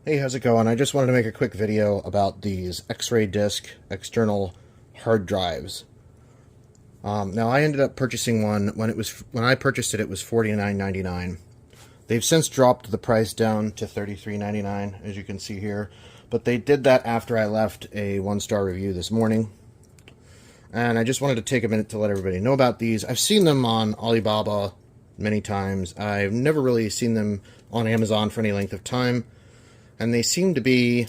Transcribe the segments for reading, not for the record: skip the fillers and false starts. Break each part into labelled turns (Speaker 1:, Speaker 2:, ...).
Speaker 1: Hey, how's it going? I just wanted to make a quick video about these X-ray disc external hard drives. Now I ended up purchasing one when I purchased it. It was $49.99. They've since dropped the price down to $33.99, as you can see here. But they did that after I left a 1-star review this morning. And I just wanted to take a minute to let everybody know about these. I've seen them on Alibaba many times. I've never really seen them on Amazon for any length of time. And they seem to be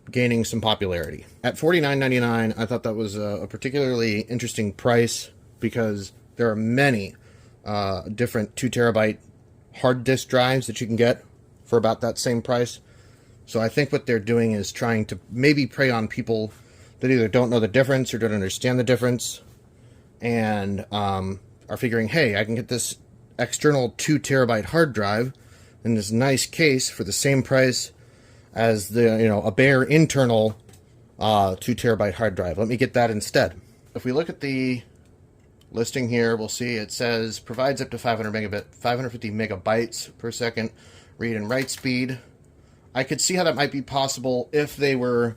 Speaker 1: gaining some popularity. At $49.99, I thought that was a particularly interesting price because there are many different 2 terabyte hard disk drives that you can get for about that same price. So I think what they're doing is trying to maybe prey on people that either don't know the difference or don't understand the difference and are figuring, hey, I can get this external 2 terabyte hard drive in this nice case for the same price as a bare internal 2 terabyte hard drive. Let me get that instead. If we look at the listing here, we'll see it says provides up to 550 megabytes per second read and write speed. I could see how that might be possible if they were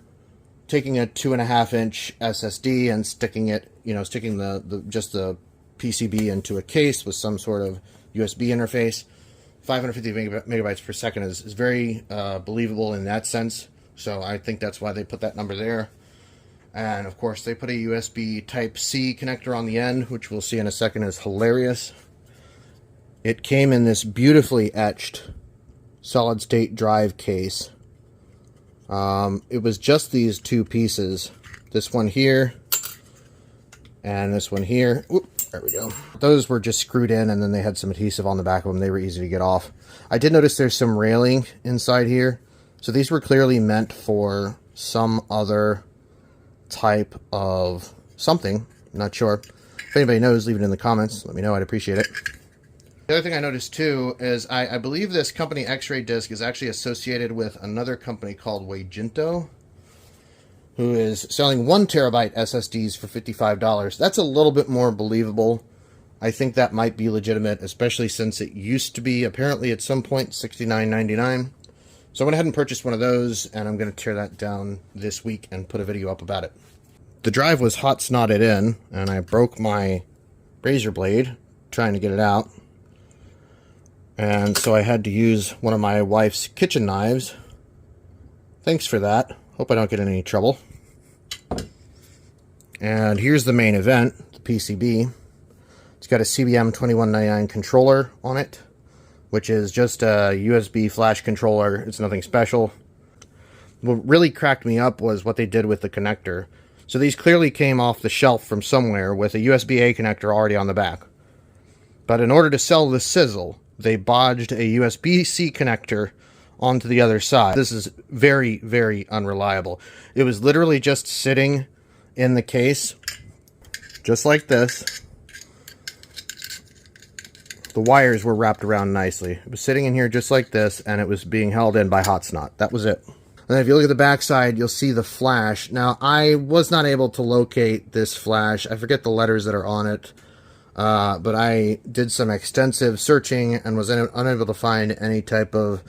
Speaker 1: taking a 2.5-inch SSD and sticking just the PCB into a case with some sort of USB interface. 550 megabytes per second is very believable in that sense. So I think that's why they put that number there. And of course they put a USB Type-C connector on the end, which we'll see in a second is hilarious. It came in this beautifully etched solid state drive case. It was just these 2 pieces. This one here and this one here. Oop. There we go. Those were just screwed in, and then they had some adhesive on the back of them. They were easy to get off. I did notice there's some railing inside here. So these were clearly meant for some other type of something. I'm not sure. If anybody knows, leave it in the comments. Let me know. I'd appreciate it. The other thing I noticed, too, is I believe this company X-Ray Disc is actually associated with another company called Wajinto, who is selling 1 terabyte SSDs for $55. That's a little bit more believable. I think that might be legitimate, especially since it used to be, apparently at some point, $69.99. So I went ahead and purchased one of those, and I'm going to tear that down this week and put a video up about it. The drive was hot snotted in, and I broke my razor blade trying to get it out. And so I had to use one of my wife's kitchen knives. Thanks for that. Hope I don't get in any trouble. And here's the main event, the PCB. It's got a CBM 2199 controller on it, which is just a USB flash controller. It's nothing special. What really cracked me up was what they did with the connector. So these clearly came off the shelf from somewhere with a USB-A connector already on the back. But in order to sell the sizzle, they bodged a USB-C connector onto the other side. This is very, very unreliable. It was literally just sitting in the case, just like this. The wires were wrapped around nicely. It was sitting in here just like this, and it was being held in by hot snot. That was it. And if you look at the back side, you'll see the flash. Now, I was not able to locate this flash. I forget the letters that are on it. But I did some extensive searching and was unable to find any type of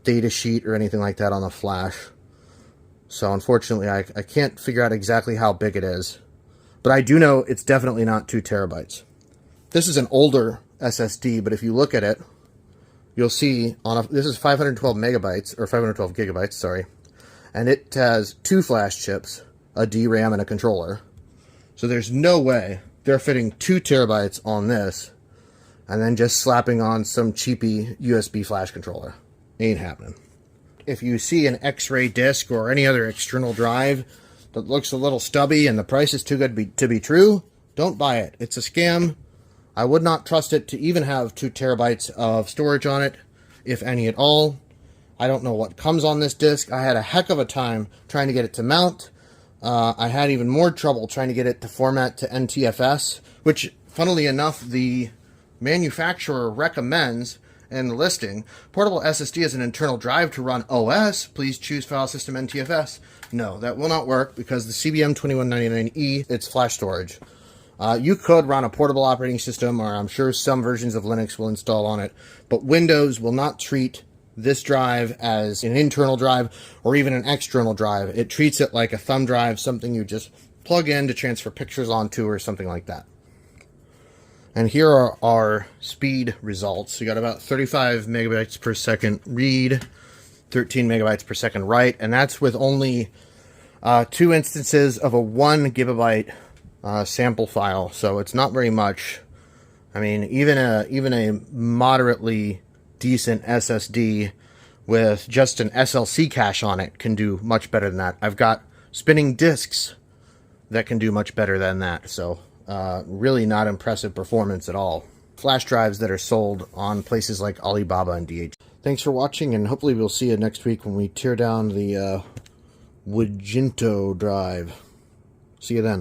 Speaker 1: data sheet or anything like that on the flash. So unfortunately I can't figure out exactly how big it is, but I do know it's definitely not 2 terabytes. This is an older SSD, but if you look at it, you'll see this is 512 megabytes or 512 gigabytes, sorry. And it has 2 flash chips, a DRAM and a controller. So there's no way they're fitting 2 terabytes on this and then just slapping on some cheapy USB flash controller. Ain't happening. If you see an X-ray disc or any other external drive that looks a little stubby and the price is too good to be true, don't buy it. It's a scam. I would not trust it to even have 2 terabytes of storage on it, if any at all. I don't know what comes on this disc. I had a heck of a time trying to get it to mount. I had even more trouble trying to get it to format to NTFS, which, funnily enough, the manufacturer recommends in the listing. Portable SSD is an internal drive to run OS. Please choose file system NTFS. No, that will not work because the CBM 2199E, it's flash storage. You could run a portable operating system, or I'm sure some versions of Linux will install on it, but Windows will not treat this drive as an internal drive or even an external drive. It treats it like a thumb drive, something you just plug in to transfer pictures onto or something like that. And here are our speed results. You got about 35 megabytes per second read, 13 megabytes per second write, and that's with only 2 instances of a 1 gigabyte sample file. So it's not very much. I mean, even a moderately decent SSD with just an SLC cache on it can do much better than that. I've got spinning disks that can do much better than that. So really not impressive performance at all. Flash drives that are sold on places like Alibaba and DH. Thanks for watching, and hopefully we'll see you next week when we tear down the Wujinto drive. See you then.